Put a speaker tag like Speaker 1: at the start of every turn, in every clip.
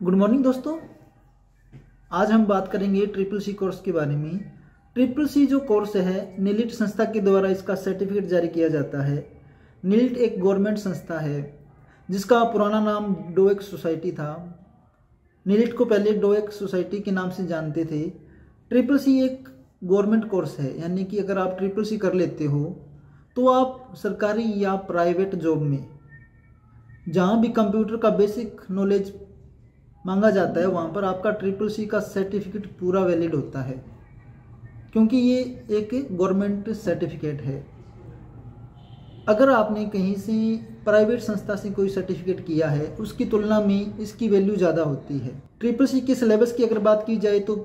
Speaker 1: Good morning दोस्तों। आज हम बात करेंगे ट्रिपल सी कोर्स के बारे में। ट्रिपल सी जो कोर्स है, नीलिट संस्था के द्वारा इसका सर्टिफिकेट जारी किया जाता है। नीलिट एक गवर्नमेंट संस्था है जिसका पुराना नाम डोएक सोसाइटी था। नीलिट को पहले डोएक सोसाइटी के नाम से जानते थे। ट्रिपल सी एक गवर्नमेंट कोर्स है, यानी कि अगर आप ट्रिपल सी कर लेते हो तो आप सरकारी या प्राइवेट जॉब में जहाँ भी कंप्यूटर का बेसिक नॉलेज मांगा जाता है वहाँ पर आपका ट्रिपल सी का सर्टिफिकेट पूरा वैलिड होता है, क्योंकि ये एक गवर्नमेंट सर्टिफिकेट है। अगर आपने कहीं से प्राइवेट संस्था से कोई सर्टिफिकेट किया है उसकी तुलना में इसकी वैल्यू ज़्यादा होती है। ट्रिपल सी के सिलेबस की अगर बात की जाए तो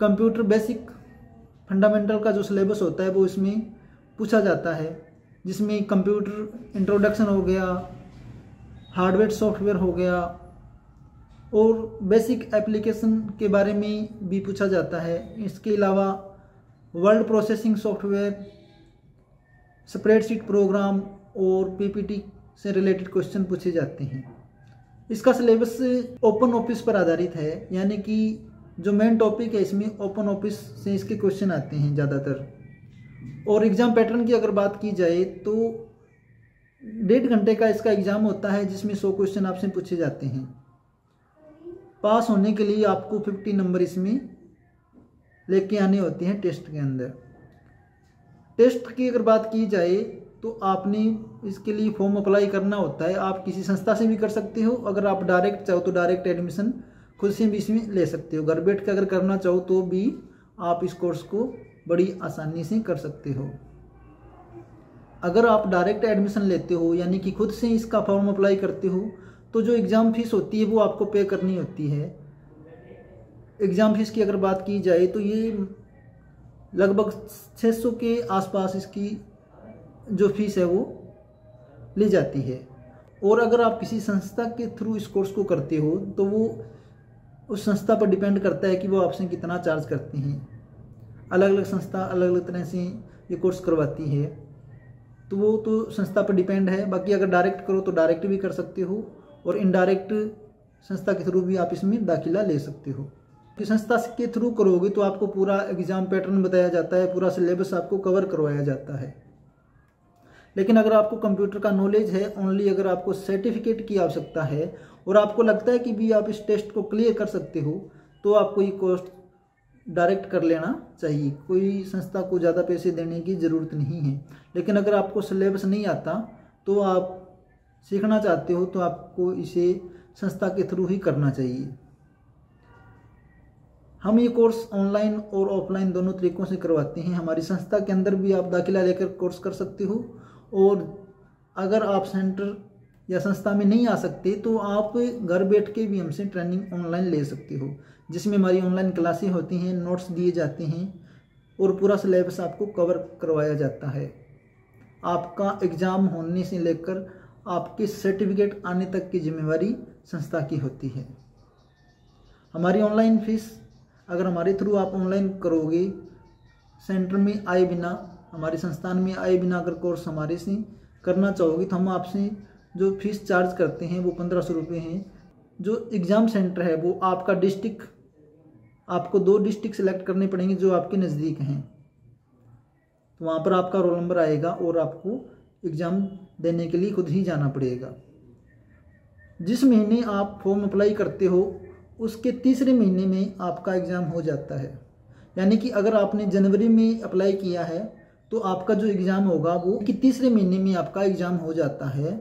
Speaker 1: कंप्यूटर बेसिक फंडामेंटल का जो सिलेबस होता है वो इसमें पूछा जाता है, जिसमें कंप्यूटर इंट्रोडक्शन हो गया, हार्डवेयर सॉफ्टवेयर हो गया और बेसिक एप्लीकेशन के बारे में भी पूछा जाता है। इसके अलावा word processing software, spreadsheet programme और पीपीटी से रिलेटेड क्वेश्चन पूछे जाते हैं। इसका सिलेबस ओपन ऑफिस पर आधारित है, यानी कि जो मेन टॉपिक है इसमें ओपन ऑफिस से इसके क्वेश्चन आते हैं ज़्यादातर। और एग्ज़ाम पैटर्न की अगर बात की जाए तो 1.5 घंटे का इसका एग्ज़ाम होता है, जिसमें 100 क्वेश्चन आपसे पूछे जाते हैं। पास होने के लिए आपको 50 नंबर इसमें लेके आने होते हैं टेस्ट के अंदर। टेस्ट की अगर बात की जाए तो आपने इसके लिए फॉर्म अप्लाई करना होता है। आप किसी संस्था से भी कर सकते हो, अगर आप डायरेक्ट चाहो तो डायरेक्ट एडमिशन खुद से भी इसमें ले सकते हो। घर बैठ के अगर करना चाहो तो भी आप इस कोर्स को बड़ी आसानी से कर सकते हो। अगर आप डायरेक्ट एडमिशन लेते हो यानी कि खुद से इसका फॉर्म अप्लाई करते हो तो जो एग्ज़ाम फीस होती है वो आपको पे करनी होती है। एग्ज़ाम फीस की अगर बात की जाए तो ये लगभग 600 के आसपास इसकी जो फीस है वो ली जाती है। और अगर आप किसी संस्था के थ्रू इस कोर्स को करते हो तो वो उस संस्था पर डिपेंड करता है कि वो आपसे कितना चार्ज करते हैं। अलग अलग संस्था अलग अलग तरह से ये कोर्स करवाती है, तो वो तो संस्था पर डिपेंड है। बाकी अगर डायरेक्ट करो तो डायरेक्ट भी कर सकते हो और इनडायरेक्ट संस्था के थ्रू भी आप इसमें दाखिला ले सकते हो। कि संस्था के थ्रू करोगे तो आपको पूरा एग्ज़ाम पैटर्न बताया जाता है, पूरा सिलेबस आपको कवर करवाया जाता है। लेकिन अगर आपको कंप्यूटर का नॉलेज है, ओनली अगर आपको सर्टिफिकेट की आवश्यकता है और आपको लगता है कि भी आप इस टेस्ट को क्लियर कर सकते हो, तो आपको ये कोर्स डायरेक्ट कर लेना चाहिए। कोई संस्था को ज़्यादा पैसे देने की ज़रूरत नहीं है। लेकिन अगर आपको सिलेबस नहीं आता तो आप सीखना चाहते हो तो आपको इसे संस्था के थ्रू ही करना चाहिए। हम ये कोर्स ऑनलाइन और ऑफलाइन दोनों तरीक़ों से करवाते हैं। हमारी संस्था के अंदर भी आप दाखिला लेकर कोर्स कर सकते हो, और अगर आप सेंटर या संस्था में नहीं आ सकते तो आप घर बैठ के भी हमसे ट्रेनिंग ऑनलाइन ले सकते हो, जिसमें हमारी ऑनलाइन क्लासें होती हैं, नोट्स दिए जाते हैं और पूरा सिलेबस आपको कवर करवाया जाता है। आपका एग्ज़ाम होने से लेकर आपके सर्टिफिकेट आने तक की जिम्मेवारी संस्था की होती है। हमारी ऑनलाइन फीस अगर हमारे थ्रू आप ऑनलाइन करोगे, सेंटर में आए बिना, हमारे संस्थान में आए बिना अगर कोर्स हमारे से करना चाहोगे तो हम आपसे जो फीस चार्ज करते हैं वो 1500 रुपये हैं। जो एग्ज़ाम सेंटर है वो आपका डिस्ट्रिक्ट, आपको 2 डिस्ट्रिक्ट सेलेक्ट करने पड़ेंगे जो आपके नज़दीक हैं, तो वहाँ पर आपका रोल नंबर आएगा और आपको एग्ज़ाम देने के लिए खुद ही जाना पड़ेगा। जिस महीने आप फॉर्म अप्लाई करते हो उसके तीसरे महीने में आपका एग्ज़ाम हो जाता है। यानी कि अगर आपने जनवरी में अप्लाई किया है तो आपका जो एग्ज़ाम होगा वो कि तीसरे महीने में आपका एग्ज़ाम हो जाता है,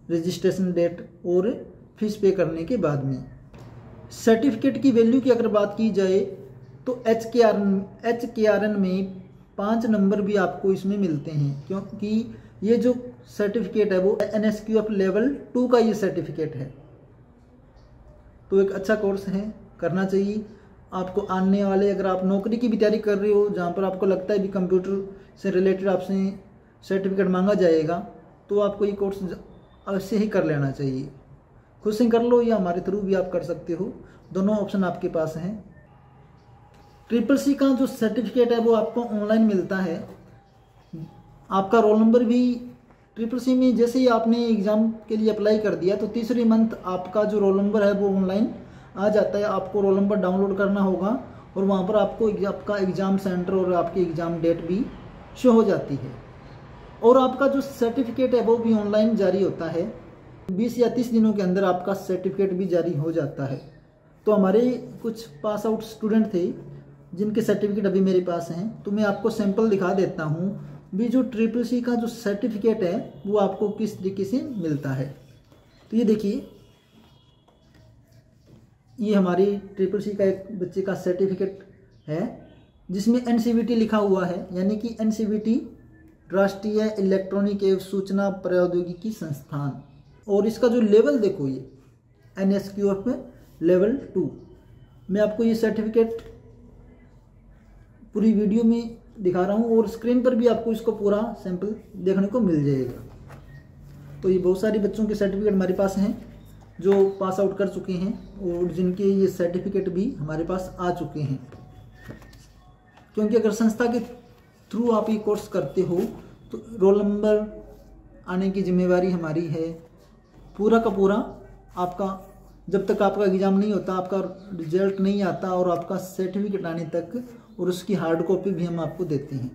Speaker 1: रजिस्ट्रेशन डेट और फीस पे करने के बाद में। सर्टिफिकेट की वैल्यू की अगर बात की जाए तो HKRN में 5 नंबर भी आपको इसमें मिलते हैं, क्योंकि ये जो सर्टिफिकेट है वो NSQF लेवल 2 का ये सर्टिफिकेट है। तो एक अच्छा कोर्स है, करना चाहिए आपको। आने वाले अगर आप नौकरी की भी तैयारी कर रहे हो जहाँ पर आपको लगता है भी कंप्यूटर से रिलेटेड आपसे सर्टिफिकेट मांगा जाएगा, तो आपको ये कोर्स अवश्य ही कर लेना चाहिए। खुद से कर लो या हमारे थ्रू भी आप कर सकते हो, दोनों ऑप्शन आपके पास हैं। ट्रिपल सी का जो सर्टिफिकेट है वो आपको ऑनलाइन मिलता है। आपका रोल नंबर भी ट्रिपल सी में जैसे ही आपने एग्ज़ाम के लिए अप्लाई कर दिया तो तीसरी मंथ आपका जो रोल नंबर है वो ऑनलाइन आ जाता है। आपको रोल नंबर डाउनलोड करना होगा और वहाँ पर आपको आपका एग्ज़ाम सेंटर और आपकी एग्ज़ाम डेट भी शो हो जाती है। और आपका जो सर्टिफिकेट है वो भी ऑनलाइन जारी होता है। 20 या 30 दिनों के अंदर आपका सर्टिफिकेट भी जारी हो जाता है। तो हमारे कुछ पास आउट स्टूडेंट थे जिनके सर्टिफिकेट अभी मेरे पास हैं, तो मैं आपको सैंपल दिखा देता हूँ भी जो ट्रिपल सी का जो सर्टिफिकेट है वो आपको किस तरीके से मिलता है। तो ये देखिए, ये हमारी ट्रिपल सी का एक बच्चे का सर्टिफिकेट है जिसमें NCVT लिखा हुआ है, यानी कि NCVT राष्ट्रीय इलेक्ट्रॉनिक एवं सूचना प्रौद्योगिकी संस्थान। और इसका जो लेवल देखो, ये NSQF लेवल 2। मैं आपको ये सर्टिफिकेट पूरी वीडियो में दिखा रहा हूँ और स्क्रीन पर भी आपको इसको पूरा सैंपल देखने को मिल जाएगा। तो ये बहुत सारे बच्चों के सर्टिफिकेट हमारे पास हैं जो पास आउट कर चुके हैं और जिनके ये सर्टिफिकेट भी हमारे पास आ चुके हैं। क्योंकि अगर संस्था के थ्रू आप ये कोर्स करते हो तो रोल नंबर आने की जिम्मेवारी हमारी है। पूरा का पूरा आपका, जब तक आपका एग्ज़ाम नहीं होता, आपका रिजल्ट नहीं आता और आपका सर्टिफिकेट आने तक, और उसकी हार्ड कॉपी भी हम आपको देते हैं।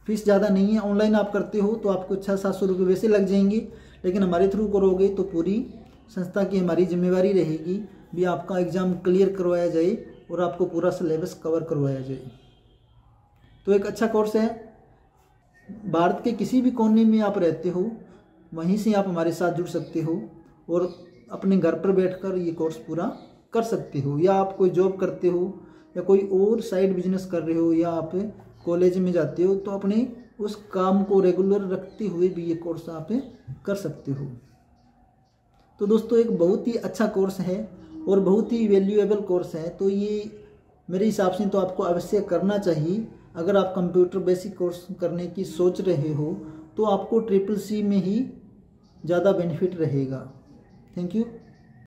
Speaker 1: फीस ज़्यादा नहीं है। ऑनलाइन आप करते हो तो आपको 600-700 रुपये वैसे लग जाएंगे, लेकिन हमारे थ्रू करोगे तो पूरी संस्था की हमारी जिम्मेवारी रहेगी भी आपका एग्ज़ाम क्लियर करवाया जाए और आपको पूरा सिलेबस कवर करवाया जाए। तो एक अच्छा कोर्स है। भारत के किसी भी कोने में आप रहते हो वहीं से आप हमारे साथ जुड़ सकते हो और अपने घर पर बैठकर ये कोर्स पूरा कर सकते हो। या आप कोई जॉब करते हो या कोई और साइड बिजनेस कर रहे हो या आप कॉलेज में जाते हो तो अपने उस काम को रेगुलर रखते हुए भी ये कोर्स आप कर सकते हो। तो दोस्तों, एक बहुत ही अच्छा कोर्स है और बहुत ही वैल्यूएबल कोर्स है। तो ये मेरे हिसाब से तो आपको अवश्य करना चाहिए। अगर आप कंप्यूटर बेसिक कोर्स करने की सोच रहे हो तो आपको ट्रिपल सी में ही ज़्यादा बेनिफिट रहेगा। Thank you.